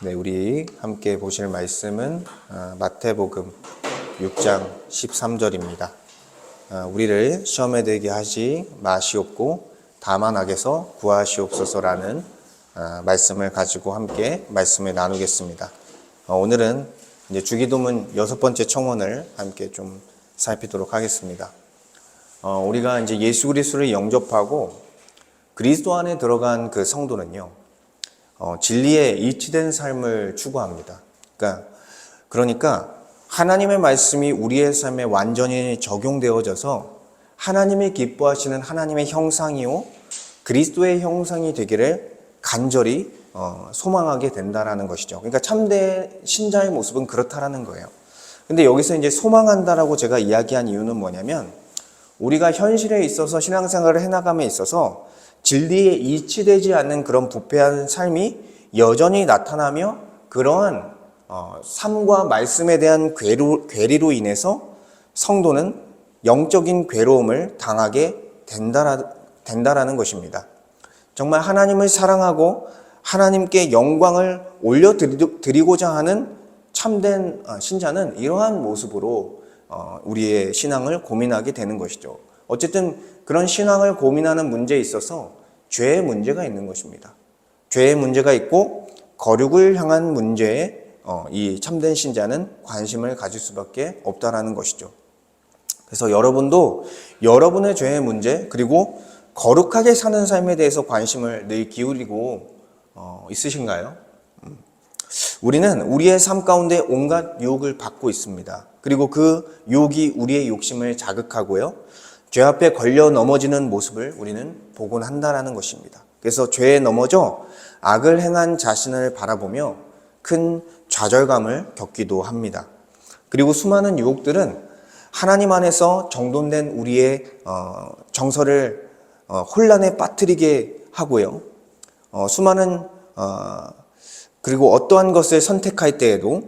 네, 우리 함께 보실 말씀은 마태복음 6장 13절입니다. 우리를 시험에 들게 하지 마시옵고 다만 악에서 구하시옵소서라는 말씀을 가지고 함께 말씀을 나누겠습니다. 오늘은 이제 주기도문 6번째 청원을 함께 좀 살피도록 하겠습니다. 우리가 이제 예수 그리스도를 영접하고 그리스도 안에 들어간 그 성도는요, 진리에 일치된 삶을 추구합니다. 그러니까 하나님의 말씀이 우리의 삶에 완전히 적용되어져서 하나님이 기뻐하시는 하나님의 형상이요 그리스도의 형상이 되기를 간절히 소망하게 된다라는 것이죠. 그러니까 참된 신자의 모습은 그렇다라는 거예요. 근데 여기서 이제 소망한다라고 제가 이야기한 이유는 뭐냐면, 우리가 현실에 있어서 신앙생활을 해나감에 있어서 진리에 일치되지 않는 그런 부패한 삶이 여전히 나타나며 그러한 삶과 말씀에 대한 괴리로 인해서 성도는 영적인 괴로움을 당하게 된다라는 것입니다. 정말 하나님을 사랑하고 하나님께 영광을 올려드리고자 하는 참된 신자는 이러한 모습으로 우리의 신앙을 고민하게 되는 것이죠. 어쨌든 그런 신앙을 고민하는 문제에 있어서 죄의 문제가 있는 것입니다. 죄의 문제가 있고 거룩을 향한 문제에 이 참된 신자는 관심을 가질 수밖에 없다라는 것이죠. 그래서 여러분도 여러분의 죄의 문제 그리고 거룩하게 사는 삶에 대해서 관심을 늘 기울이고 있으신가요? 우리는 우리의 삶 가운데 온갖 유혹을 받고 있습니다. 그리고 그 유혹이 우리의 욕심을 자극하고요, 죄 앞에 걸려 넘어지는 모습을 우리는 보곤 한다라는 것입니다. 그래서 죄에 넘어져 악을 행한 자신을 바라보며 큰 좌절감을 겪기도 합니다. 그리고 수많은 유혹들은 하나님 안에서 정돈된 우리의 정서를 혼란에 빠뜨리게 하고요. 그리고 어떠한 것을 선택할 때에도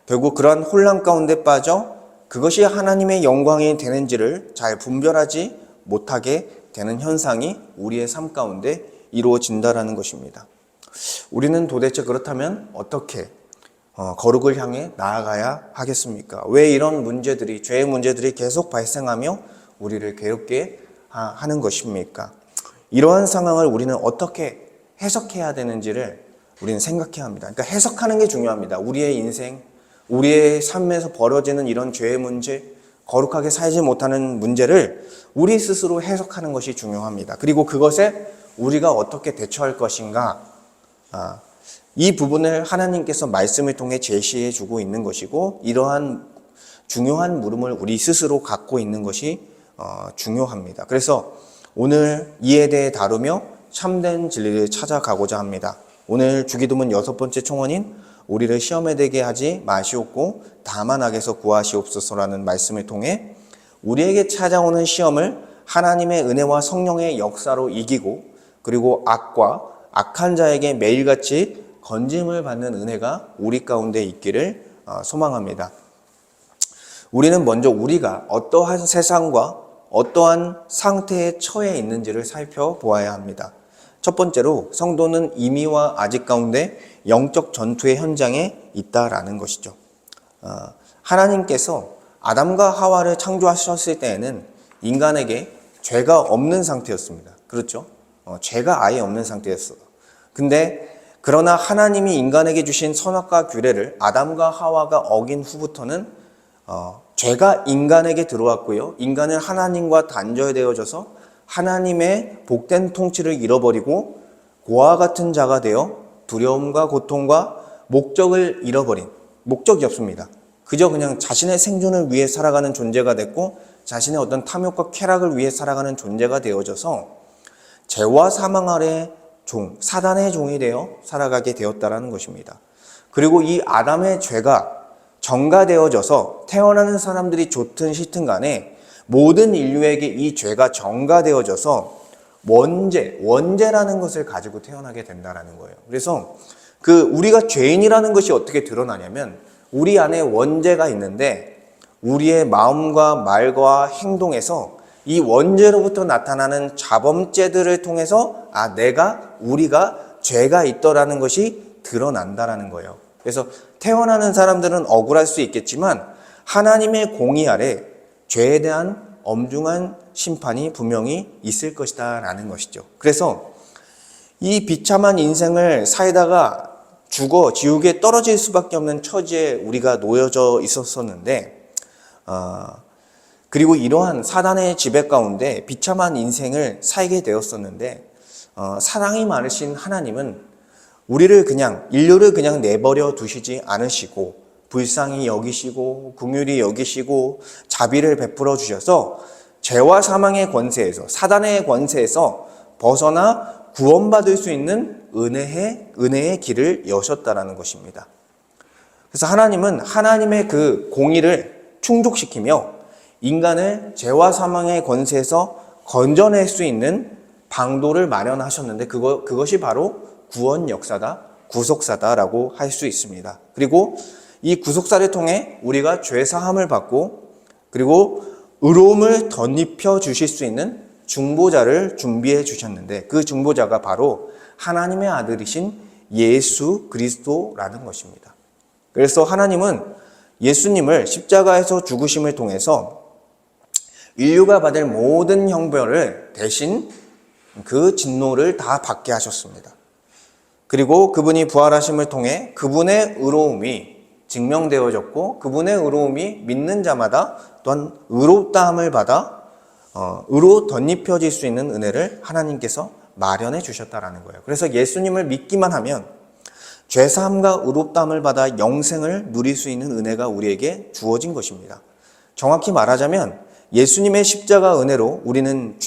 결국 그러한 혼란 가운데 빠져 그것이 하나님의 영광이 되는지를 잘 분별하지 못하게 되는 현상이 우리의 삶 가운데 이루어진다라는 것입니다. 우리는 도대체 그렇다면 어떻게 거룩을 향해 나아가야 하겠습니까? 왜 이런 문제들이, 죄의 문제들이 계속 발생하며 우리를 괴롭게 하는 것입니까? 이러한 상황을 우리는 어떻게 해석해야 되는지를 우리는 생각해야 합니다. 그러니까 해석하는 게 중요합니다. 우리의 인생, 우리의 삶에서 벌어지는 이런 죄의 문제, 거룩하게 살지 못하는 문제를 우리 스스로 해석하는 것이 중요합니다. 그리고 그것에 우리가 어떻게 대처할 것인가, 이 부분을 하나님께서 말씀을 통해 제시해 주고 있는 것이고, 이러한 중요한 물음을 우리 스스로 갖고 있는 것이 중요합니다. 그래서 오늘 이에 대해 다루며 참된 진리를 찾아가고자 합니다. 오늘 주기도문 6번째 청원인 우리를 시험에 들게 하지 마시옵고 다만 악에서 구하시옵소서라는 말씀을 통해 우리에게 찾아오는 시험을 하나님의 은혜와 성령의 역사로 이기고, 그리고 악과 악한 자에게 매일같이 건짐을 받는 은혜가 우리 가운데 있기를 소망합니다. 우리는 먼저 우리가 어떠한 세상과 어떠한 상태에 처해 있는지를 살펴보아야 합니다. 첫 번째로 성도는 이미와 아직 가운데 영적 전투의 현장에 있다라는 것이죠. 하나님께서 아담과 하와를 창조하셨을 때에는 인간에게 죄가 없는 상태였습니다. 그렇죠? 죄가 아예 없는 상태였어요. 근데 그러나 하나님이 인간에게 주신 선악과 규례를 아담과 하와가 어긴 후부터는 죄가 인간에게 들어왔고요, 인간은 하나님과 단절되어져서 하나님의 복된 통치를 잃어버리고 고아 같은 자가 되어 두려움과 고통과 목적을 잃어버린, 목적이 없습니다. 그저 그냥 자신의 생존을 위해 살아가는 존재가 됐고 자신의 어떤 탐욕과 쾌락을 위해 살아가는 존재가 되어져서 죄와 사망 아래 사단의 종이 되어 살아가게 되었다라는 것입니다. 그리고 이 아담의 죄가 전가되어져서 태어나는 사람들이 좋든 싫든 간에 모든 인류에게 이 죄가 전가되어져서 원죄라는 것을 가지고 태어나게 된다는 거예요. 그래서 우리가 죄인이라는 것이 어떻게 드러나냐면, 우리 안에 원죄가 있는데 우리의 마음과 말과 행동에서 이 원죄로부터 나타나는 자범죄들을 통해서 우리가 죄가 있더라는 것이 드러난다라는 거예요. 그래서 태어나는 사람들은 억울할 수 있겠지만 하나님의 공의 아래 죄에 대한 엄중한 심판이 분명히 있을 것이다 라는 것이죠. 그래서 이 비참한 인생을 살다가 죽어 지옥에 떨어질 수밖에 없는 처지에 우리가 놓여져 있었었는데, 그리고 이러한 사단의 지배 가운데 비참한 인생을 살게 되었었는데, 사랑이 많으신 하나님은 우리를 그냥, 인류를 그냥 내버려 두시지 않으시고 불쌍히 여기시고 긍휼히 여기시고 자비를 베풀어 주셔서 죄와 사망의 권세에서, 사단의 권세에서 벗어나 구원받을 수 있는 은혜의 길을 여셨다라는 것입니다. 그래서 하나님은 하나님의 그 공의를 충족시키며 인간을 죄와 사망의 권세에서 건져낼 수 있는 방도를 마련하셨는데 그것이 바로 구원 역사다, 구속사다라고 할 수 있습니다. 그리고 이 구속사를 통해 우리가 죄 사함을 받고 그리고 의로움을 덧입혀 주실 수 있는 중보자를 준비해 주셨는데 그 중보자가 바로 하나님의 아들이신 예수 그리스도라는 것입니다. 그래서 하나님은 예수님을 십자가에서 죽으심을 통해서 인류가 받을 모든 형벌을 대신 그 진노를 다 받게 하셨습니다. 그리고 그분이 부활하심을 통해 그분의 의로움이 증명되어졌고 그분의 의로움이 믿는 자마다 또한 의롭다함을 받아 의로 덧입혀질 수 있는 은혜를 하나님께서 마련해 주셨다라는 거예요. 그래서 예수님을 믿기만 하면 죄사함과 의롭다함을 받아 영생을 누릴 수 있는 은혜가 우리에게 주어진 것입니다. 정확히 말하자면 예수님의 십자가 은혜로 우리는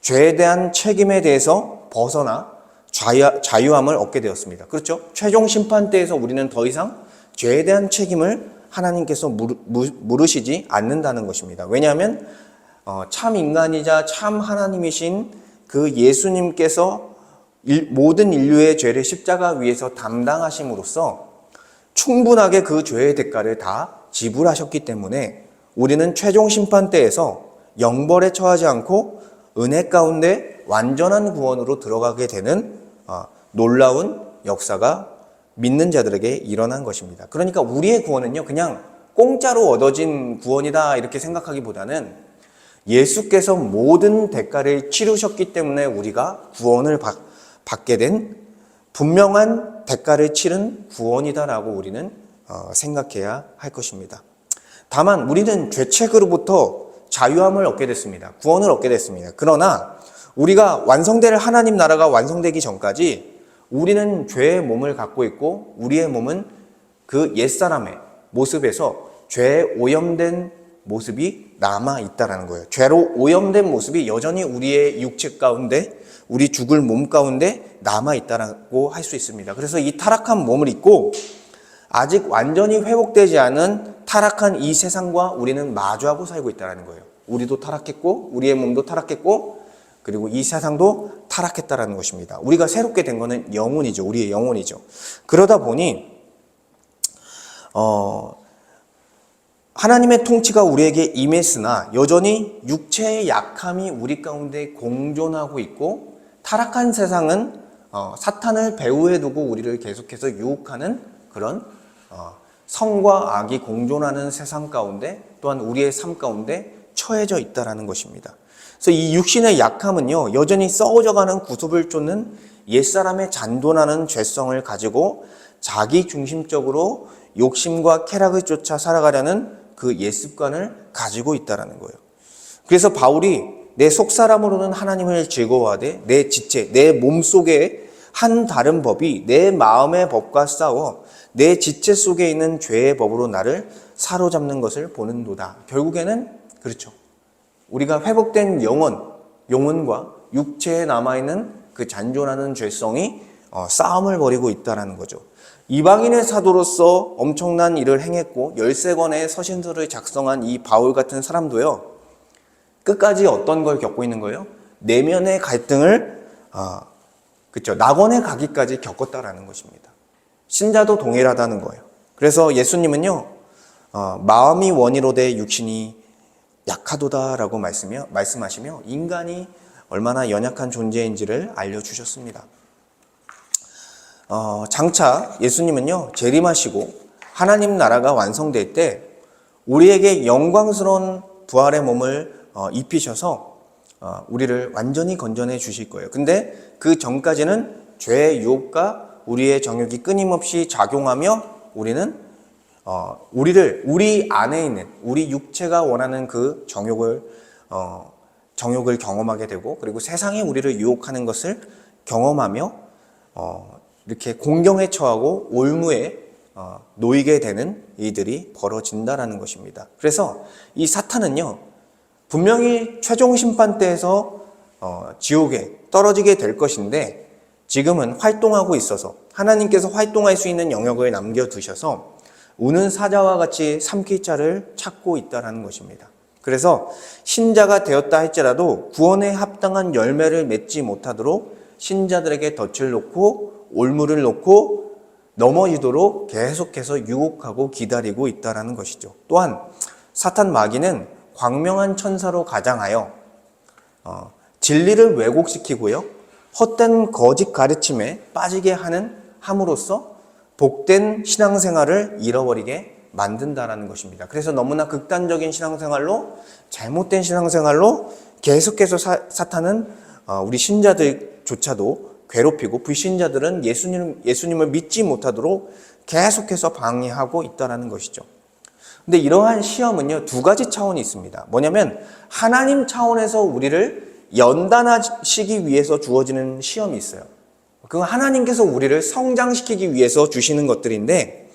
죄에 대한 책임에 대해서 벗어나 자유함을 얻게 되었습니다. 그렇죠? 최종 심판대에서 우리는 더 이상 죄에 대한 책임을 하나님께서 물으시지 않는다는 것입니다. 왜냐하면 참 인간이자 참 하나님이신 그 예수님께서 모든 인류의 죄를 십자가 위에서 담당하심으로써 충분하게 그 죄의 대가를 다 지불하셨기 때문에 우리는 최종 심판대에서 영벌에 처하지 않고 은혜 가운데 완전한 구원으로 들어가게 되는 놀라운 역사가 믿는 자들에게 일어난 것입니다. 그러니까 우리의 구원은요, 그냥 공짜로 얻어진 구원이다 이렇게 생각하기보다는 예수께서 모든 대가를 치르셨기 때문에 우리가 구원을 받게 된 분명한 대가를 치른 구원이다라고 우리는 생각해야 할 것입니다. 다만 우리는 죄책으로부터 자유함을 얻게 됐습니다. 구원을 얻게 됐습니다. 그러나 우리가 완성될 하나님 나라가 완성되기 전까지 우리는 죄의 몸을 갖고 있고 우리의 몸은 그 옛사람의 모습에서 죄에 오염된 모습이 남아있다라는 거예요. 죄로 오염된 모습이 여전히 우리의 육체 가운데 우리 죽을 몸 가운데 남아있다라고 할 수 있습니다. 그래서 이 타락한 몸을 입고 아직 완전히 회복되지 않은 타락한 이 세상과 우리는 마주하고 살고 있다는 거예요. 우리도 타락했고 우리의 몸도 타락했고 그리고 이 세상도 타락했다라는 것입니다. 우리가 새롭게 된 것은 영혼이죠. 우리의 영혼이죠. 그러다 보니 하나님의 통치가 우리에게 임했으나 여전히 육체의 약함이 우리 가운데 공존하고 있고 타락한 세상은 사탄을 배후에 두고 우리를 계속해서 유혹하는 그런 성과 악이 공존하는 세상 가운데 또한 우리의 삶 가운데 처해져 있다라는 것입니다. 그래서 이 육신의 약함은요, 여전히 썩어져가는 구습을 쫓는 옛사람의 잔존하는 죄성을 가지고 자기 중심적으로 욕심과 쾌락을 쫓아 살아가려는 그 옛습관을 가지고 있다라는 거예요. 그래서 바울이 내 속사람으로는 하나님을 즐거워하되 내 지체, 내 몸속에 한 다른 법이 내 마음의 법과 싸워 내 지체 속에 있는 죄의 법으로 나를 사로잡는 것을 보는도다. 결국에는 그렇죠. 우리가 회복된 영혼과 육체에 남아있는 그 잔존하는 죄성이 싸움을 벌이고 있다는 거죠. 이방인의 사도로서 엄청난 일을 행했고 13권의 서신서를 작성한 이 바울 같은 사람도요. 끝까지 어떤 걸 겪고 있는 거예요? 내면의 갈등을 낙원에 가기까지 겪었다라는 것입니다. 신자도 동일하다는 거예요. 그래서 예수님은요. 마음이 원이로 돼 육신이 약하도다라고 말씀하시며 인간이 얼마나 연약한 존재인지를 알려주셨습니다. 장차 예수님은요, 재림하시고 하나님 나라가 완성될 때 우리에게 영광스러운 부활의 몸을 입히셔서 우리를 완전히 건져내 주실 거예요. 근데 그 전까지는 죄의 유혹과 우리의 정욕이 끊임없이 작용하며 우리는 우리 안에 있는 우리 육체가 원하는 그 정욕을 경험하게 되고, 그리고 세상이 우리를 유혹하는 것을 경험하며 이렇게 공경에 처하고 올무에 놓이게 되는 일들이 벌어진다라는 것입니다. 그래서 이 사탄은요, 분명히 최종 심판 때에서 지옥에 떨어지게 될 것인데, 지금은 활동하고 있어서 하나님께서 활동할 수 있는 영역을 남겨두셔서 우는 사자와 같이 삼킬 자를 찾고 있다는 것입니다. 그래서 신자가 되었다 할지라도 구원에 합당한 열매를 맺지 못하도록 신자들에게 덫을 놓고 올무를 놓고 넘어지도록 계속해서 유혹하고 기다리고 있다는 것이죠. 또한 사탄 마귀는 광명한 천사로 가장하여 진리를 왜곡시키고요, 헛된 거짓 가르침에 빠지게 함으로써 복된 신앙생활을 잃어버리게 만든다라는 것입니다. 그래서 너무나 극단적인 신앙생활로, 잘못된 신앙생활로 계속해서 사탄은 우리 신자들조차도 괴롭히고, 불신자들은 예수님을 믿지 못하도록 계속해서 방해하고 있다는 것이죠. 근데 이러한 시험은요, 두 가지 차원이 있습니다. 뭐냐면 하나님 차원에서 우리를 연단하시기 위해서 주어지는 시험이 있어요. 그건 하나님께서 우리를 성장시키기 위해서 주시는 것들인데,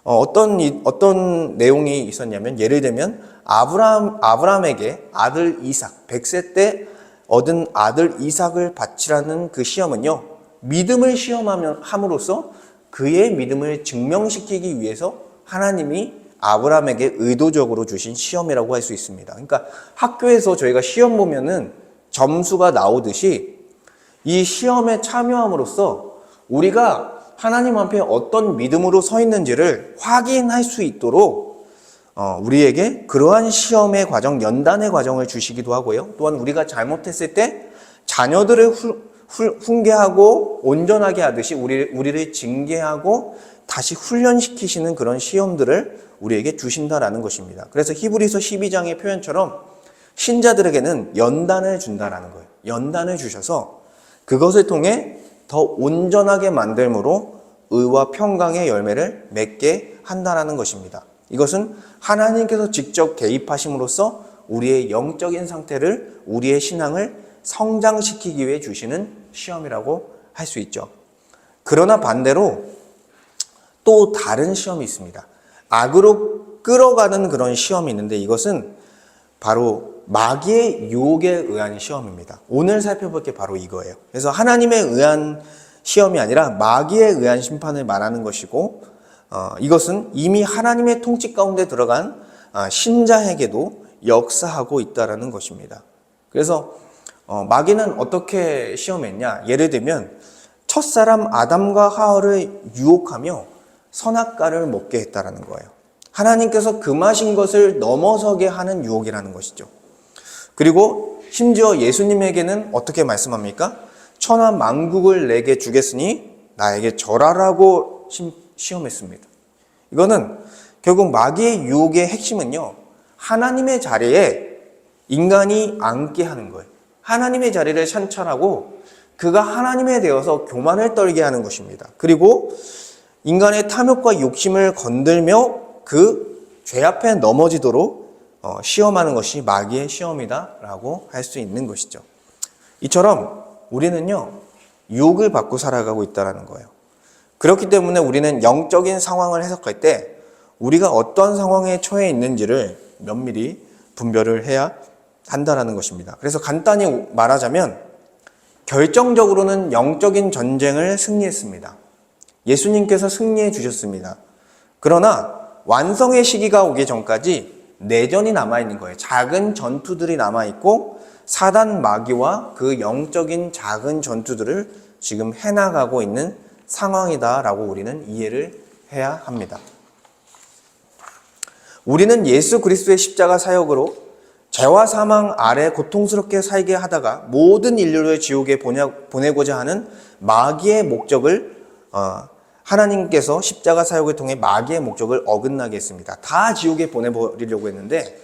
어떤 내용이 있었냐면, 예를 들면 아브라함에게 아들 이삭, 100세 때 얻은 아들 이삭을 바치라는 그 시험은요, 믿음을 시험함으로써 그의 믿음을 증명시키기 위해서 하나님이 아브라함에게 의도적으로 주신 시험이라고 할 수 있습니다. 그러니까 학교에서 저희가 시험 보면은 점수가 나오듯이 이 시험에 참여함으로써 우리가 하나님 앞에 어떤 믿음으로 서 있는지를 확인할 수 있도록 우리에게 그러한 시험의 과정, 연단의 과정을 주시기도 하고요. 또한 우리가 잘못했을 때 자녀들을 훈계하고 온전하게 하듯이 우리를 징계하고 다시 훈련시키시는 그런 시험들을 우리에게 주신다라는 것입니다. 그래서 히브리서 12장의 표현처럼 신자들에게는 연단을 준다라는 거예요. 연단을 주셔서 그것을 통해 더 온전하게 만들므로 의와 평강의 열매를 맺게 한다라는 것입니다. 이것은 하나님께서 직접 개입하심으로써 우리의 영적인 상태를, 우리의 신앙을 성장시키기 위해 주시는 시험이라고 할 수 있죠. 그러나 반대로 또 다른 시험이 있습니다. 악으로 끌어가는 그런 시험이 있는데, 이것은 바로 마귀의 유혹에 의한 시험입니다. 오늘 살펴볼 게 바로 이거예요. 그래서 하나님에 의한 시험이 아니라 마귀에 의한 심판을 말하는 것이고, 이것은 이미 하나님의 통치 가운데 들어간 신자에게도 역사하고 있다는 것입니다. 그래서 마귀는 어떻게 시험했냐? 예를 들면 첫사람 아담과 하와를 유혹하며 선악과를 먹게 했다는 거예요. 하나님께서 금하신 것을 넘어서게 하는 유혹이라는 것이죠. 그리고 심지어 예수님에게는 어떻게 말씀합니까? 천하 만국을 내게 주겠으니 나에게 절하라고 시험했습니다. 이거는 결국 마귀의 유혹의 핵심은요, 하나님의 자리에 인간이 앉게 하는 거예요. 하나님의 자리를 찬탈하고 그가 하나님에 대해서 교만을 떨게 하는 것입니다. 그리고 인간의 탐욕과 욕심을 건들며 그 죄 앞에 넘어지도록 시험하는 것이 마귀의 시험이다라고 할 수 있는 것이죠. 이처럼 우리는요, 유혹을 받고 살아가고 있다는 거예요. 그렇기 때문에 우리는 영적인 상황을 해석할 때 우리가 어떤 상황에 처해 있는지를 면밀히 분별을 해야 한다는 것입니다. 그래서 간단히 말하자면 결정적으로는 영적인 전쟁을 승리했습니다. 예수님께서 승리해 주셨습니다. 그러나 완성의 시기가 오기 전까지 내전이 남아있는 거예요. 작은 전투들이 남아있고 사단 마귀와 그 영적인 작은 전투들을 지금 해나가고 있는 상황이다라고 우리는 이해를 해야 합니다. 우리는 예수 그리스도의 십자가 사역으로 죄와 사망 아래 고통스럽게 살게 하다가 모든 인류를 지옥에 보내고자 하는 마귀의 목적을 하나님께서 십자가 사역을 통해 마귀의 목적을 어긋나게 했습니다. 다 지옥에 보내버리려고 했는데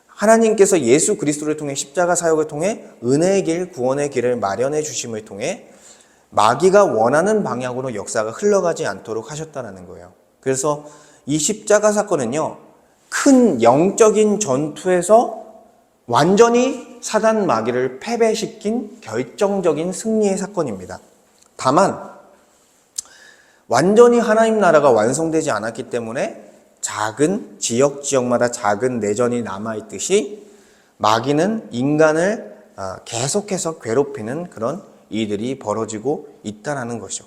하나님께서 예수 그리스도를 통해 십자가 사역을 통해 은혜의 길, 구원의 길을 마련해 주심을 통해 마귀가 원하는 방향으로 역사가 흘러가지 않도록 하셨다는 거예요. 그래서 이 십자가 사건은요, 큰 영적인 전투에서 완전히 사단 마귀를 패배시킨 결정적인 승리의 사건입니다. 다만 완전히 하나님 나라가 완성되지 않았기 때문에 작은 지역마다 작은 내전이 남아있듯이 마귀는 인간을 계속해서 괴롭히는 그런 일들이 벌어지고 있다는 것이죠.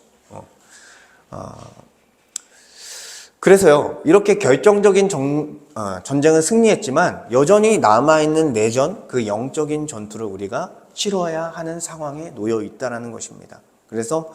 그래서요, 이렇게 결정적인 전쟁은 승리했지만 여전히 남아있는 내전, 그 영적인 전투를 우리가 치러야 하는 상황에 놓여 있다는 것입니다. 그래서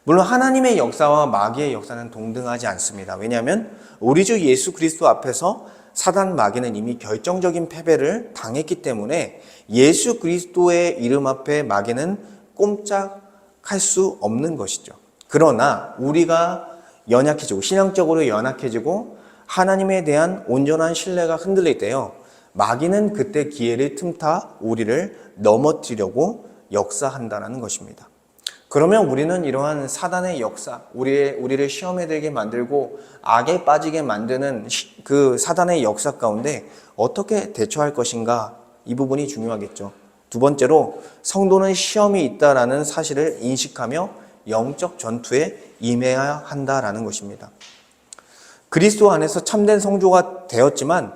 물론 하나님의 역사와 마귀의 역사는 동등하지 않습니다. 왜냐하면 우리 주 예수 그리스도 앞에서 사단 마귀는 이미 결정적인 패배를 당했기 때문에 예수 그리스도의 이름 앞에 마귀는 꼼짝할 수 없는 것이죠. 그러나 우리가 연약해지고 신앙적으로 연약해지고 하나님에 대한 온전한 신뢰가 흔들릴 때요, 마귀는 그때 기회를 틈타 우리를 넘어뜨리려고 역사한다는 것입니다. 그러면 우리는 이러한 사단의 역사, 우리를 시험에 들게 만들고 악에 빠지게 만드는 그 사단의 역사 가운데 어떻게 대처할 것인가, 이 부분이 중요하겠죠. 두 번째로 성도는 시험이 있다라는 사실을 인식하며 영적 전투에 임해야 한다라는 것입니다. 그리스도 안에서 참된 성도가 되었지만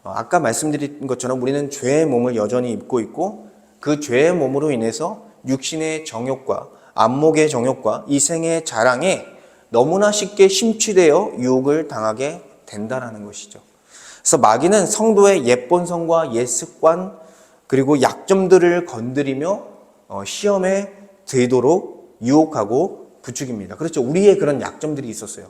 아까 말씀드린 것처럼 우리는 죄의 몸을 여전히 입고 있고 그 죄의 몸으로 인해서 육신의 정욕과 안목의 정욕과 이생의 자랑에 너무나 쉽게 심취되어 유혹을 당하게 된다는 것이죠. 그래서 마귀는 성도의 옛 본성과 옛 습관 그리고 약점들을 건드리며 시험에 들도록 유혹하고 부추깁니다. 그렇죠. 우리의 그런 약점들이 있었어요.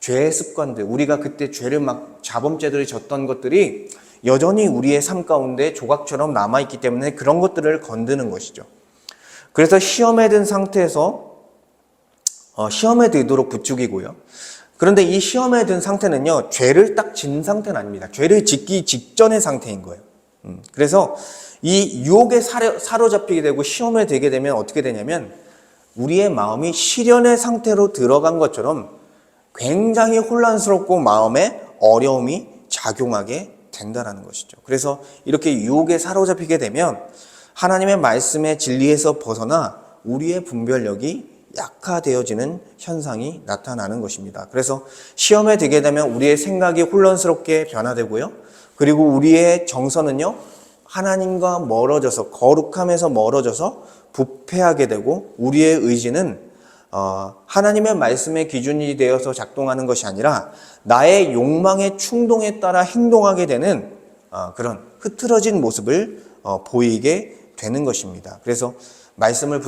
죄의 습관들, 우리가 그때 죄를 막 자범죄들을 졌던 것들이 여전히 우리의 삶 가운데 조각처럼 남아있기 때문에 그런 것들을 건드는 것이죠. 그래서 시험에 든 상태에서 시험에 들도록 부추기고요. 그런데 이 시험에 든 상태는요, 죄를 딱 진 상태는 아닙니다. 죄를 짓기 직전의 상태인 거예요. 그래서 이 유혹에 사로잡히게 되고 시험에 들게 되면 어떻게 되냐면 우리의 마음이 시련의 상태로 들어간 것처럼 굉장히 혼란스럽고 마음에 어려움이 작용하게 된다는 것이죠. 그래서 이렇게 유혹에 사로잡히게 되면 하나님의 말씀의 진리에서 벗어나 우리의 분별력이 약화되어지는 현상이 나타나는 것입니다. 그래서 시험에 들게 되면 우리의 생각이 혼란스럽게 변화되고요. 그리고 우리의 정서는요, 하나님과 멀어져서 거룩함에서 멀어져서 부패하게 되고 우리의 의지는 하나님의 말씀의 기준이 되어서 작동하는 것이 아니라 나의 욕망의 충동에 따라 행동하게 되는 그런 흐트러진 모습을 보이게 되는 것입니다. 그래서 말씀을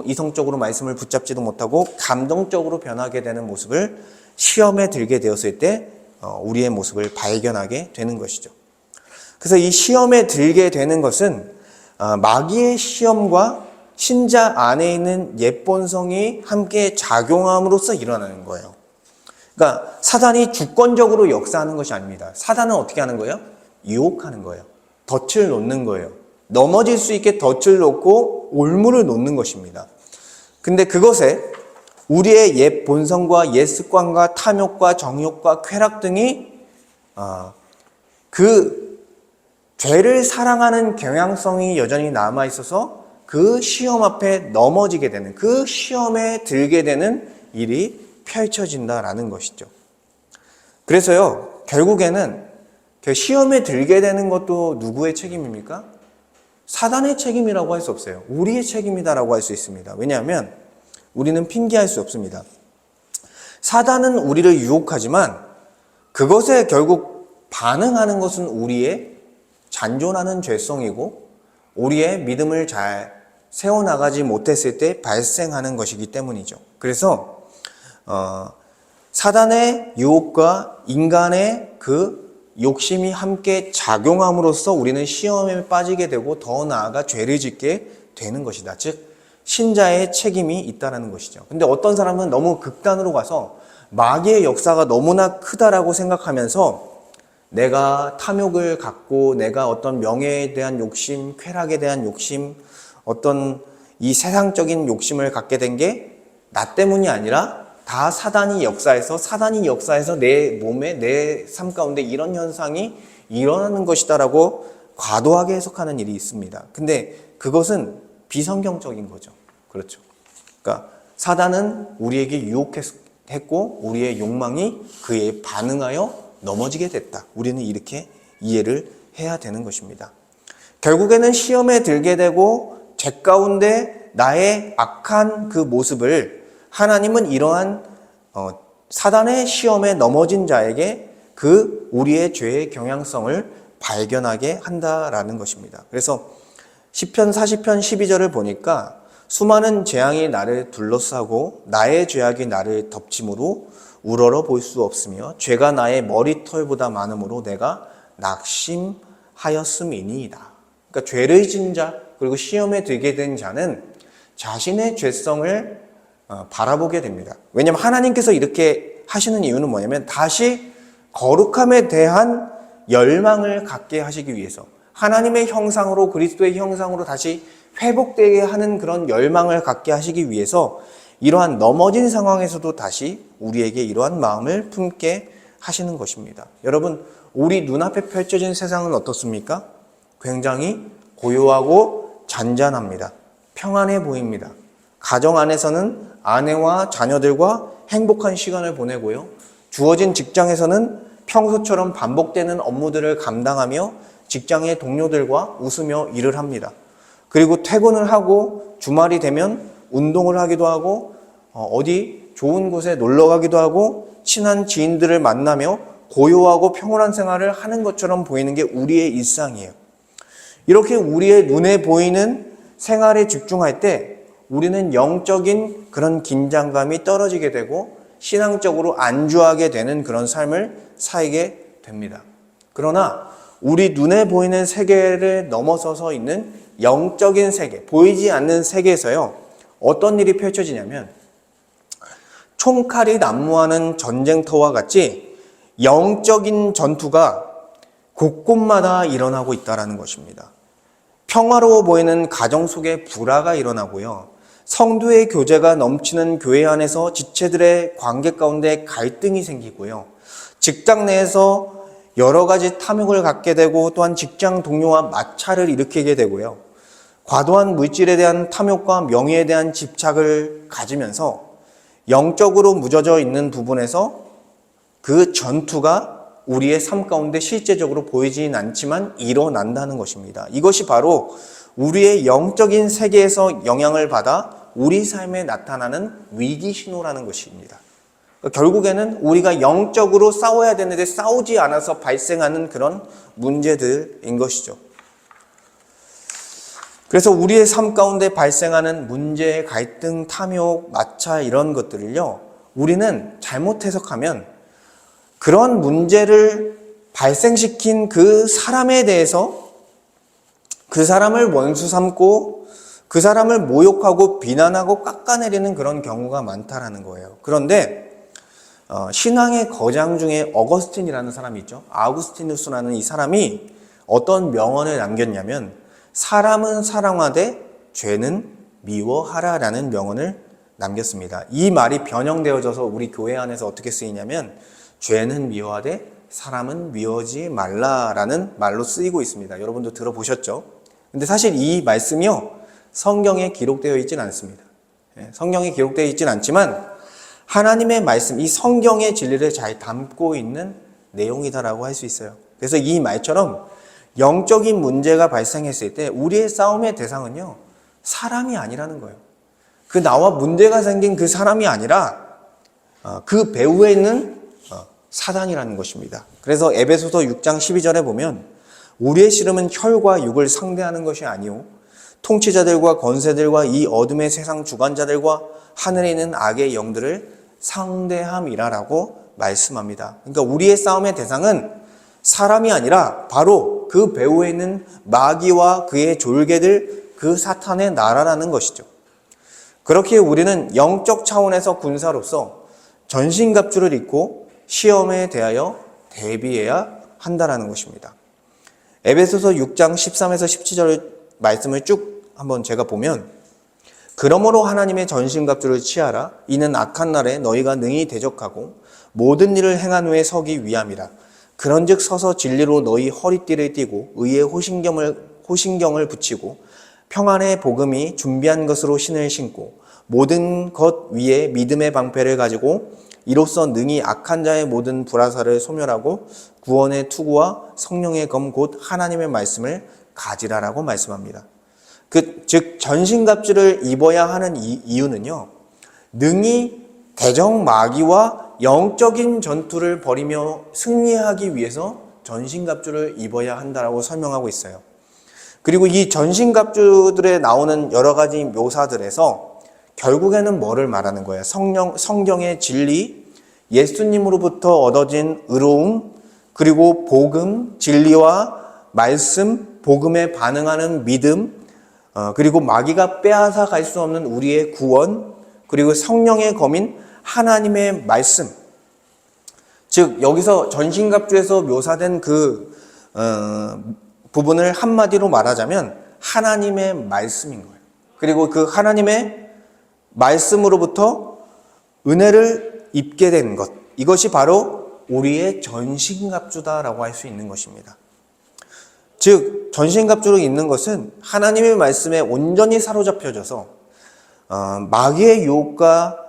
이성적으로 말씀을 붙잡지도 못하고 감동적으로 변하게 되는 모습을 시험에 들게 되었을 때 우리의 모습을 발견하게 되는 것이죠. 그래서 이 시험에 들게 되는 것은 마귀의 시험과 신자 안에 있는 옛 본성이 함께 작용함으로써 일어나는 거예요. 그러니까 사단이 주권적으로 역사하는 것이 아닙니다. 사단은 어떻게 하는 거예요? 유혹하는 거예요. 덫을 놓는 거예요. 넘어질 수 있게 덫을 놓고 올무를 놓는 것입니다. 근데 그것에 우리의 옛 본성과 옛 습관과 탐욕과 정욕과 쾌락 등이 그 죄를 사랑하는 경향성이 여전히 남아있어서 그 시험 앞에 넘어지게 되는, 그 시험에 들게 되는 일이 펼쳐진다라는 것이죠. 그래서요, 결국에는 시험에 들게 되는 것도 누구의 책임입니까? 사단의 책임이라고 할 수 없어요. 우리의 책임이다라고 할 수 있습니다. 왜냐하면 우리는 핑계할 수 없습니다. 사단은 우리를 유혹하지만 그것에 결국 반응하는 것은 우리의 잔존하는 죄성이고 우리의 믿음을 잘 세워나가지 못했을 때 발생하는 것이기 때문이죠. 그래서 사단의 유혹과 인간의 그 욕심이 함께 작용함으로써 우리는 시험에 빠지게 되고 더 나아가 죄를 짓게 되는 것이다. 즉 신자의 책임이 있다는 것이죠. 근데 어떤 사람은 너무 극단으로 가서 마귀의 역사가 너무나 크다라고 생각하면서 내가 탐욕을 갖고 내가 어떤 명예에 대한 욕심, 쾌락에 대한 욕심, 어떤 이 세상적인 욕심을 갖게 된 게 나 때문이 아니라 다 사단이 역사해서 내 몸에, 내 삶 가운데 이런 현상이 일어나는 것이다라고 과도하게 해석하는 일이 있습니다. 근데 그것은 비성경적인 거죠. 그렇죠. 그러니까 사단은 우리에게 유혹했고 우리의 욕망이 그에 반응하여 넘어지게 됐다. 우리는 이렇게 이해를 해야 되는 것입니다. 결국에는 시험에 들게 되고 죄 가운데 나의 악한 그 모습을 하나님은 이러한 사단의 시험에 넘어진 자에게 그 우리의 죄의 경향성을 발견하게 한다라는 것입니다. 그래서 시편 40편 12절을 보니까 수많은 재앙이 나를 둘러싸고 나의 죄악이 나를 덮침으로 우러러 볼 수 없으며 죄가 나의 머리털보다 많음으로 내가 낙심하였음이니이다. 그러니까 죄를 진 자 그리고 시험에 들게 된 자는 자신의 죄성을 바라보게 됩니다. 왜냐하면 하나님께서 이렇게 하시는 이유는 뭐냐면 다시 거룩함에 대한 열망을 갖게 하시기 위해서 하나님의 형상으로 그리스도의 형상으로 다시 회복되게 하는 그런 열망을 갖게 하시기 위해서 이러한 넘어진 상황에서도 다시 우리에게 이러한 마음을 품게 하시는 것입니다. 여러분, 우리 눈앞에 펼쳐진 세상은 어떻습니까? 굉장히 고요하고 잔잔합니다. 평안해 보입니다. 가정 안에서는 아내와 자녀들과 행복한 시간을 보내고요. 주어진 직장에서는 평소처럼 반복되는 업무들을 감당하며 직장의 동료들과 웃으며 일을 합니다. 그리고 퇴근을 하고 주말이 되면 운동을 하기도 하고 어디 좋은 곳에 놀러 가기도 하고 친한 지인들을 만나며 고요하고 평온한 생활을 하는 것처럼 보이는 게 우리의 일상이에요. 이렇게 우리의 눈에 보이는 생활에 집중할 때 우리는 영적인 그런 긴장감이 떨어지게 되고 신앙적으로 안주하게 되는 그런 삶을 살게 됩니다. 그러나 우리 눈에 보이는 세계를 넘어서서 있는 영적인 세계, 보이지 않는 세계에서요, 어떤 일이 펼쳐지냐면 총칼이 난무하는 전쟁터와 같이 영적인 전투가 곳곳마다 일어나고 있다는 것입니다. 평화로워 보이는 가정 속에 불화가 일어나고요. 성도의 교제가 넘치는 교회 안에서 지체들의 관계 가운데 갈등이 생기고요. 직장 내에서 여러 가지 탐욕을 갖게 되고 또한 직장 동료와 마찰을 일으키게 되고요. 과도한 물질에 대한 탐욕과 명예에 대한 집착을 가지면서 영적으로 무뎌져 있는 부분에서 그 전투가 우리의 삶 가운데 실제적으로 보이지는 않지만 일어난다는 것입니다. 이것이 바로 우리의 영적인 세계에서 영향을 받아 우리 삶에 나타나는 위기 신호라는 것입니다. 결국에는 우리가 영적으로 싸워야 되는데 싸우지 않아서 발생하는 그런 문제들인 것이죠. 그래서 우리의 삶 가운데 발생하는 문제, 갈등, 탐욕, 마찰 이런 것들을요, 우리는 잘못 해석하면 그런 문제를 발생시킨 그 사람에 대해서 그 사람을 원수 삼고 그 사람을 모욕하고 비난하고 깎아내리는 그런 경우가 많다라는 거예요. 그런데 신앙의 거장 중에 어거스틴이라는 사람이 있죠. 아우구스티누스라는 이 사람이 어떤 명언을 남겼냐면 사람은 사랑하되 죄는 미워하라라는 명언을 남겼습니다. 이 말이 변형되어져서 우리 교회 안에서 어떻게 쓰이냐면 죄는 미워하되 사람은 미워하지 말라라는 말로 쓰이고 있습니다. 여러분도 들어보셨죠? 근데 사실 이 말씀이요, 성경에 기록되어 있지는 않습니다. 성경에 기록되어 있지는 않지만 하나님의 말씀, 이 성경의 진리를 잘 담고 있는 내용이다라고 할 수 있어요. 그래서 이 말처럼 영적인 문제가 발생했을 때 우리의 싸움의 대상은요, 사람이 아니라는 거예요. 그 나와 문제가 생긴 그 사람이 아니라 그 배후에 있는 사단이라는 것입니다. 그래서 에베소서 6장 12절에 보면 우리의 씨름은 혈과 육을 상대하는 것이 아니오 통치자들과 권세들과 이 어둠의 세상 주관자들과 하늘에 있는 악의 영들을 상대함이라라고 말씀합니다. 그러니까 우리의 싸움의 대상은 사람이 아니라 바로 그 배후에 있는 마귀와 그의 졸개들, 그 사탄의 나라라는 것이죠. 그렇게 우리는 영적 차원에서 군사로서 전신갑주를 입고 시험에 대하여 대비해야 한다라는 것입니다. 에베소서 6장 13에서 17절 말씀을 쭉 한번 제가 보면, 그러므로 하나님의 전신갑주를 취하라. 이는 악한 날에 너희가 능히 대적하고 모든 일을 행한 후에 서기 위함이라. 그런즉 서서 진리로 너희 허리띠를 띠고 의의 호신경을 붙이고 평안의 복음이 준비한 것으로 신을 신고 모든 것 위에 믿음의 방패를 가지고 이로써 능히 악한 자의 모든 불화살을 소멸하고 구원의 투구와 성령의 검 곧 하나님의 말씀을 가지라라고 말씀합니다. 즉 전신갑주를 입어야 하는 이유는요, 능히 대적 마귀와 영적인 전투를 벌이며 승리하기 위해서 전신갑주를 입어야 한다라고 설명하고 있어요. 그리고 이 전신갑주들에 나오는 여러 가지 묘사들에서 결국에는 뭐를 말하는 거예요? 성경의 진리, 예수님으로부터 얻어진 의로움, 그리고 복음, 진리와 말씀, 복음에 반응하는 믿음, 그리고 마귀가 빼앗아 갈 수 없는 우리의 구원, 그리고 성령의 검인 하나님의 말씀. 즉 여기서 전신갑주에서 묘사된 그 부분을 한마디로 말하자면 하나님의 말씀인 거예요. 그리고 그 하나님의 말씀으로부터 은혜를 입게 된 것, 이것이 바로 우리의 전신갑주다라고 할 수 있는 것입니다. 즉 전신갑주를 입는 것은 하나님의 말씀에 온전히 사로잡혀져서 마귀의 유혹과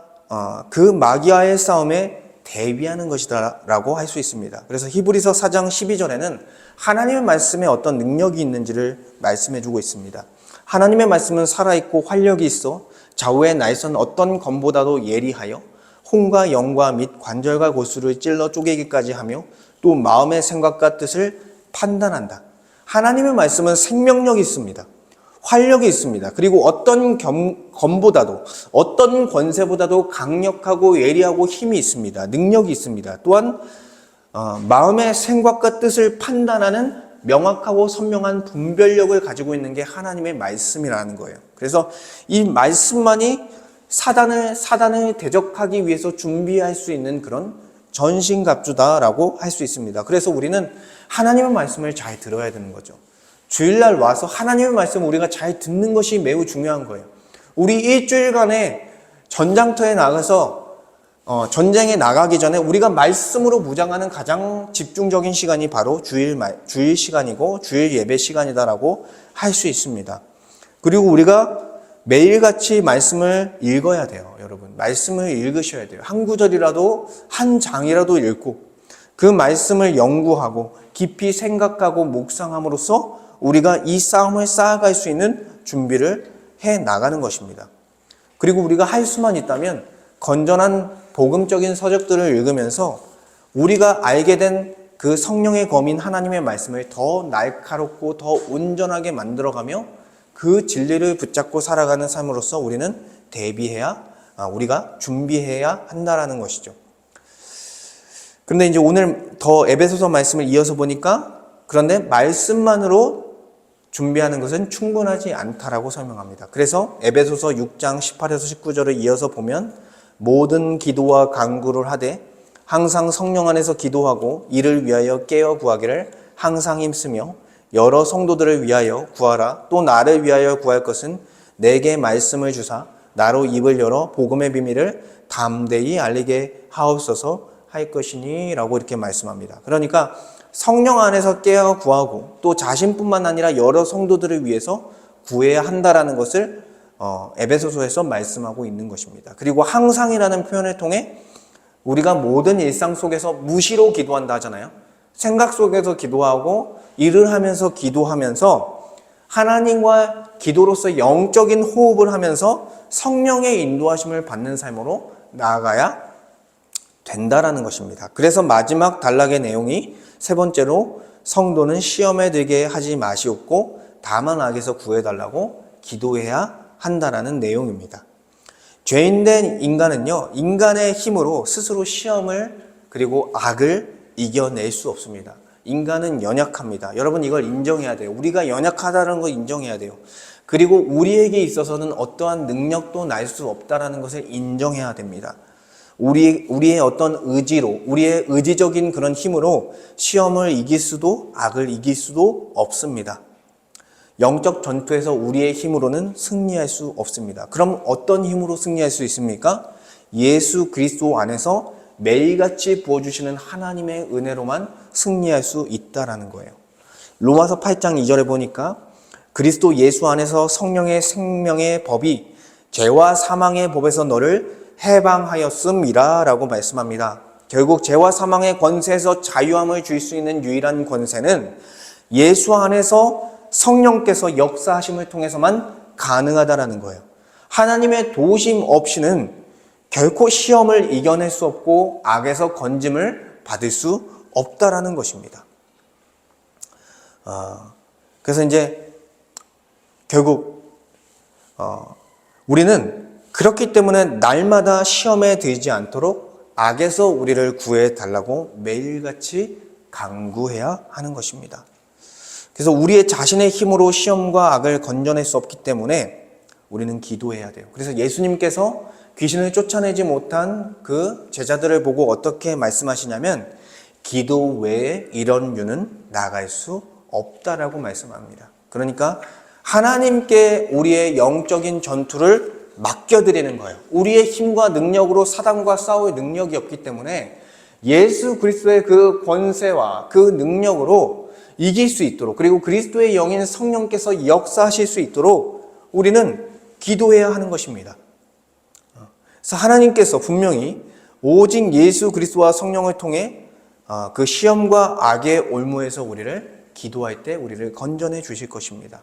그 마귀와의 싸움에 대비하는 것이다라고 할 수 있습니다. 그래서 히브리서 4장 12절에는 하나님의 말씀에 어떤 능력이 있는지를 말씀해주고 있습니다. 하나님의 말씀은 살아있고 활력이 있어 좌우의 날선 어떤 검보다도 예리하여 혼과 영과 및 관절과 골수를 찔러 쪼개기까지 하며 또 마음의 생각과 뜻을 판단한다. 하나님의 말씀은 생명력이 있습니다. 활력이 있습니다. 그리고 어떤 검보다도, 어떤 권세보다도 강력하고 예리하고 힘이 있습니다. 능력이 있습니다. 또한 마음의 생각과 뜻을 판단하는 명확하고 선명한 분별력을 가지고 있는 게 하나님의 말씀이라는 거예요. 그래서 이 말씀만이 사단을 대적하기 위해서 준비할 수 있는 그런 전신갑주다라고 할 수 있습니다. 그래서 우리는 하나님의 말씀을 잘 들어야 되는 거죠. 주일날 와서 하나님의 말씀을 우리가 잘 듣는 것이 매우 중요한 거예요. 우리 일주일간의 전장터에 나가서 전쟁에 나가기 전에 우리가 말씀으로 무장하는 가장 집중적인 시간이 바로 주일 시간이고 주일 예배 시간이다라고 할 수 있습니다. 그리고 우리가 매일같이 말씀을 읽어야 돼요. 여러분, 말씀을 읽으셔야 돼요. 한 구절이라도, 한 장이라도 읽고 그 말씀을 연구하고 깊이 생각하고 묵상함으로써 우리가 이 싸움을 쌓아갈 수 있는 준비를 해 나가는 것입니다. 그리고 우리가 할 수만 있다면 건전한 복음적인 서적들을 읽으면서 우리가 알게 된 그 성령의 검인 하나님의 말씀을 더 날카롭고 더 온전하게 만들어가며 그 진리를 붙잡고 살아가는 삶으로서 우리는 우리가 준비해야 한다라는 것이죠. 그런데 이제 오늘 더 에베소서 말씀을 이어서 보니까 그런데 말씀만으로 준비하는 것은 충분하지 않다라고 설명합니다. 그래서 에베소서 6장 18에서 19절을 이어서 보면 모든 기도와 간구를 하되 항상 성령 안에서 기도하고 이를 위하여 깨어 구하기를 항상 힘쓰며 여러 성도들을 위하여 구하라. 또 나를 위하여 구할 것은 내게 말씀을 주사 나로 입을 열어 복음의 비밀을 담대히 알리게 하옵소서 할 것이니 라고 이렇게 말씀합니다. 그러니까 성령 안에서 깨어 구하고 또 자신뿐만 아니라 여러 성도들을 위해서 구해야 한다라는 것을 에베소서에서 말씀하고 있는 것입니다. 그리고 항상이라는 표현을 통해 우리가 모든 일상 속에서 무시로 기도한다 하잖아요. 생각 속에서 기도하고 일을 하면서 기도하면서 하나님과 기도로서 영적인 호흡을 하면서 성령의 인도하심을 받는 삶으로 나아가야 된다라는 것입니다. 그래서 마지막 단락의 내용이 세 번째로 성도는 시험에 들게 하지 마시옵고 다만 악에서 구해달라고 기도해야 한다라는 내용입니다. 죄인된 인간은요, 인간의 힘으로 스스로 시험을 그리고 악을 이겨낼 수 없습니다. 인간은 연약합니다. 여러분 이걸 인정해야 돼요. 우리가 연약하다는 걸 인정해야 돼요. 그리고 우리에게 있어서는 어떠한 능력도 날 수 없다라는 것을 인정해야 됩니다. 우리의 어떤 의지로, 우리의 의지적인 그런 힘으로 시험을 이길 수도 악을 이길 수도 없습니다. 영적 전투에서 우리의 힘으로는 승리할 수 없습니다. 그럼 어떤 힘으로 승리할 수 있습니까? 예수 그리스도 안에서 매일같이 부어주시는 하나님의 은혜로만 승리할 수 있다라는 거예요. 로마서 8장 2절에 보니까 그리스도 예수 안에서 성령의 생명의 법이 죄와 사망의 법에서 너를 해방하였음이라 라고 말씀합니다. 결국 죄와 사망의 권세에서 자유함을 줄 수 있는 유일한 권세는 예수 안에서 성령께서 역사하심을 통해서만 가능하다라는 거예요. 하나님의 도우심 없이는 결코 시험을 이겨낼 수 없고 악에서 건짐을 받을 수 없다라는 것입니다. 그래서 이제 결국 우리는 그렇기 때문에 날마다 시험에 들지 않도록 악에서 우리를 구해 달라고 매일같이 간구해야 하는 것입니다. 그래서 우리의 자신의 힘으로 시험과 악을 건져낼 수 없기 때문에 우리는 기도해야 돼요. 그래서 예수님께서 귀신을 쫓아내지 못한 그 제자들을 보고 어떻게 말씀하시냐면 기도 외에 이런 유는 나갈 수 없다라고 말씀합니다. 그러니까 하나님께 우리의 영적인 전투를 맡겨드리는 거예요. 우리의 힘과 능력으로 사단과 싸울 능력이 없기 때문에 예수 그리스도의 그 권세와 그 능력으로 이길 수 있도록, 그리고 그리스도의 영인 성령께서 역사하실 수 있도록 우리는 기도해야 하는 것입니다. 그래서 하나님께서 분명히 오직 예수 그리스도와 성령을 통해 그 시험과 악의 올무에서 우리를 기도할 때 우리를 건져내 주실 것입니다.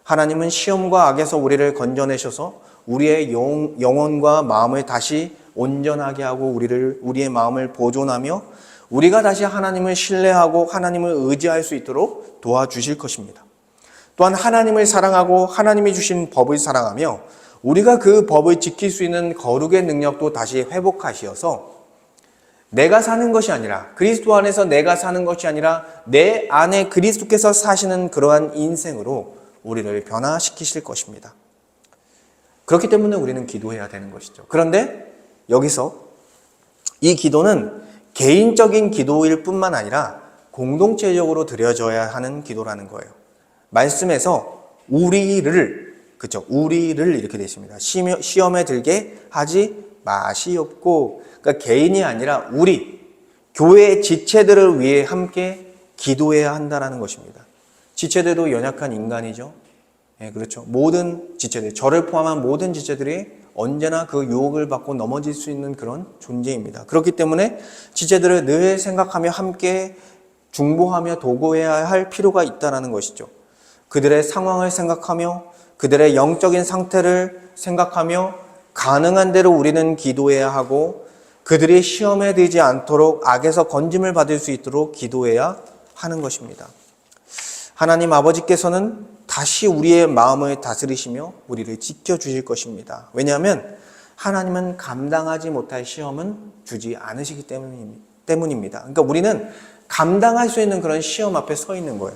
하나님은 시험과 악에서 우리를 건져내셔서 우리의 영혼과 마음을 다시 온전하게 하고 우리의 마음을 보존하며 우리가 다시 하나님을 신뢰하고 하나님을 의지할 수 있도록 도와주실 것입니다. 또한 하나님을 사랑하고 하나님이 주신 법을 사랑하며 우리가 그 법을 지킬 수 있는 거룩의 능력도 다시 회복하시어서 내가 사는 것이 아니라, 그리스도 안에서 내가 사는 것이 아니라 내 안에 그리스도께서 사시는 그러한 인생으로 우리를 변화시키실 것입니다. 그렇기 때문에 우리는 기도해야 되는 것이죠. 그런데 여기서 이 기도는 개인적인 기도일 뿐만 아니라 공동체적으로 드려져야 하는 기도라는 거예요. 말씀에서 우리를 이렇게 되어 있습니다. 시험에 들게 하지 마시옵고, 그러니까 개인이 아니라 우리 교회의 지체들을 위해 함께 기도해야 한다는 것입니다. 지체들도 연약한 인간이죠. 네, 그렇죠. 모든 지체들, 저를 포함한 모든 지체들이 언제나 그 유혹을 받고 넘어질 수 있는 그런 존재입니다. 그렇기 때문에 지체들을 늘 생각하며 함께 중보하며 도구해야 할 필요가 있다는 것이죠. 그들의 상황을 생각하며 그들의 영적인 상태를 생각하며 가능한 대로 우리는 기도해야 하고 그들이 시험에 들지 않도록 악에서 건짐을 받을 수 있도록 기도해야 하는 것입니다. 하나님 아버지께서는 다시 우리의 마음을 다스리시며 우리를 지켜주실 것입니다. 왜냐하면 하나님은 감당하지 못할 시험은 주지 않으시기 때문입니다. 그러니까 우리는 감당할 수 있는 그런 시험 앞에 서 있는 거예요.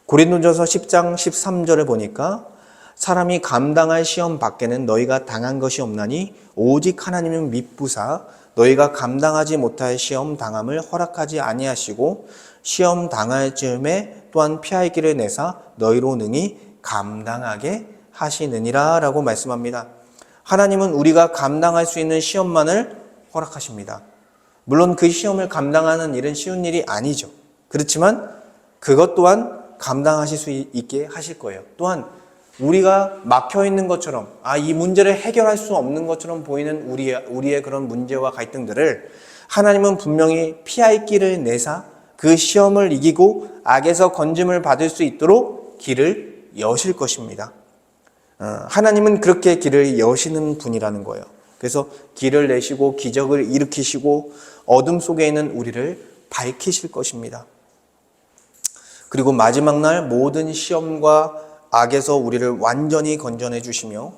고린도전서 10장 13절을 보니까 사람이 감당할 시험 밖에는 너희가 당한 것이 없나니 오직 하나님은 미쁘사 너희가 감당하지 못할 시험 당함을 허락하지 아니하시고 시험 당할 즈음에 또한 피할 길을 내사 너희로 능히 감당하게 하시느니라 라고 말씀합니다. 하나님은 우리가 감당할 수 있는 시험만을 허락하십니다. 물론 그 시험을 감당하는 일은 쉬운 일이 아니죠. 그렇지만 그것 또한 감당하실 수 있게 하실 거예요. 또한 우리가 막혀있는 것처럼 이 문제를 해결할 수 없는 것처럼 보이는 우리의 그런 문제와 갈등들을 하나님은 분명히 피할 길을 내사 그 시험을 이기고 악에서 건짐을 받을 수 있도록 길을 여실 것입니다. 하나님은 그렇게 길을 여시는 분이라는 거예요. 그래서 길을 내시고 기적을 일으키시고 어둠 속에 있는 우리를 밝히실 것입니다. 그리고 마지막 날 모든 시험과 악에서 우리를 완전히 건져내 주시며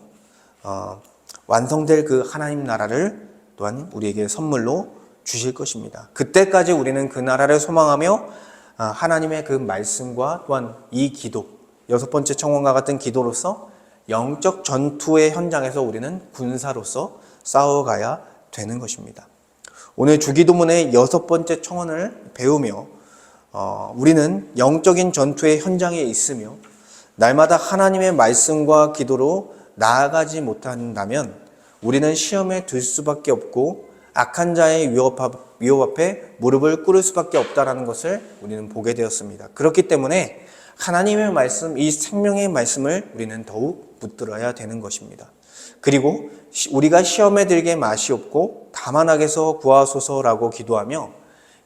완성될 그 하나님 나라를 또한 우리에게 선물로 주실 것입니다. 그때까지 우리는 그 나라를 소망하며 하나님의 그 말씀과 또한 이 기도, 6번째 청원과 같은 기도로서 영적 전투의 현장에서 우리는 군사로서 싸워가야 되는 것입니다. 오늘 주기도문의 6번째 청원을 배우며 우리는 영적인 전투의 현장에 있으며 날마다 하나님의 말씀과 기도로 나아가지 못한다면 우리는 시험에 들 수밖에 없고 악한 자의 위협 앞에 무릎을 꿇을 수밖에 없다는 것을 우리는 보게 되었습니다. 그렇기 때문에 하나님의 말씀, 이 생명의 말씀을 우리는 더욱 붙들어야 되는 것입니다. 그리고 우리가 시험에 들게 마시옵고 다만 악에서 구하소서라고 기도하며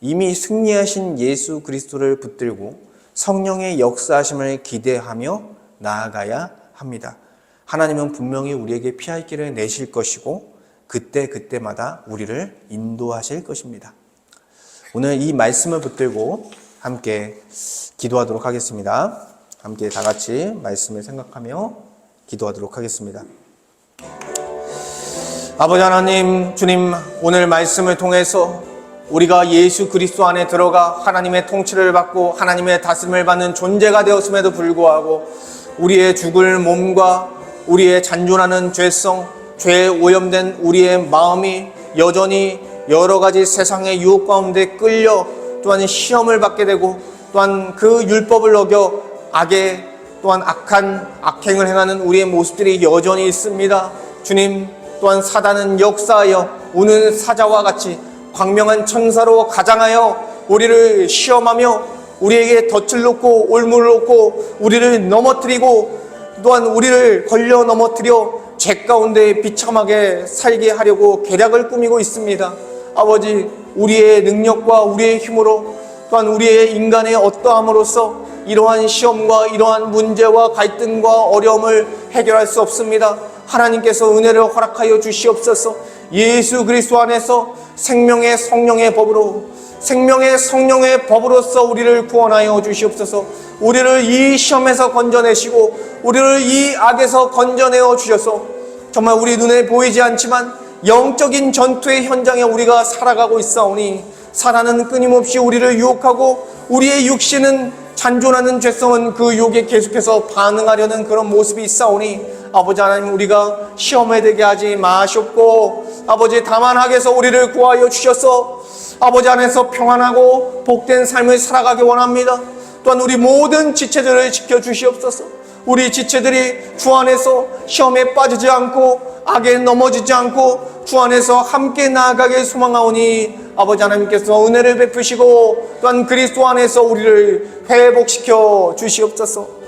이미 승리하신 예수 그리스도를 붙들고 성령의 역사하심을 기대하며 나아가야 합니다. 하나님은 분명히 우리에게 피할 길을 내실 것이고 그때마다 우리를 인도하실 것입니다. 오늘 이 말씀을 붙들고 함께 기도하도록 하겠습니다. 함께 다 같이 말씀을 생각하며 기도하도록 하겠습니다. 아버지 하나님, 주님, 오늘 말씀을 통해서 우리가 예수 그리스도 안에 들어가 하나님의 통치를 받고 하나님의 다스림을 받는 존재가 되었음에도 불구하고 우리의 죽을 몸과 우리의 잔존하는 죄성, 죄에 오염된 우리의 마음이 여전히 여러 가지 세상의 유혹 가운데 끌려 또한 시험을 받게 되고 또한 그 율법을 어겨 또한 악한 악행을 행하는 우리의 모습들이 여전히 있습니다. 주님, 또한 사단은 역사하여 우는 사자와 같이 광명한 천사로 가장하여 우리를 시험하며 우리에게 덫을 놓고 올무를 놓고 우리를 넘어뜨리고 또한 우리를 걸려 넘어뜨려 죄 가운데 비참하게 살게 하려고 계략을 꾸미고 있습니다. 아버지, 우리의 능력과 우리의 힘으로 또한 우리의 인간의 어떠함으로써 이러한 시험과 이러한 문제와 갈등과 어려움을 해결할 수 없습니다. 하나님께서 은혜를 허락하여 주시옵소서. 예수 그리스도 안에서 생명의 성령의 법으로서 우리를 구원하여 주시옵소서. 우리를 이 시험에서 건져내시고 우리를 이 악에서 건져내어 주셔서 정말 우리 눈에 보이지 않지만 영적인 전투의 현장에 우리가 살아가고 있사오니 사단은 끊임없이 우리를 유혹하고 우리의 육신은 잔존하는 죄성은 그 유혹에 계속해서 반응하려는 그런 모습이 있사오니 아버지 하나님, 우리가 시험에 들게 하지 마시옵고 아버지 다만 악에서 우리를 구하여 주셔서 아버지 안에서 평안하고 복된 삶을 살아가기 원합니다. 또한 우리 모든 지체들을 지켜주시옵소서. 우리 지체들이 주 안에서 시험에 빠지지 않고 악에 넘어지지 않고 주 안에서 함께 나아가길 소망하오니 아버지 하나님께서 은혜를 베푸시고 또한 그리스도 안에서 우리를 회복시켜 주시옵소서.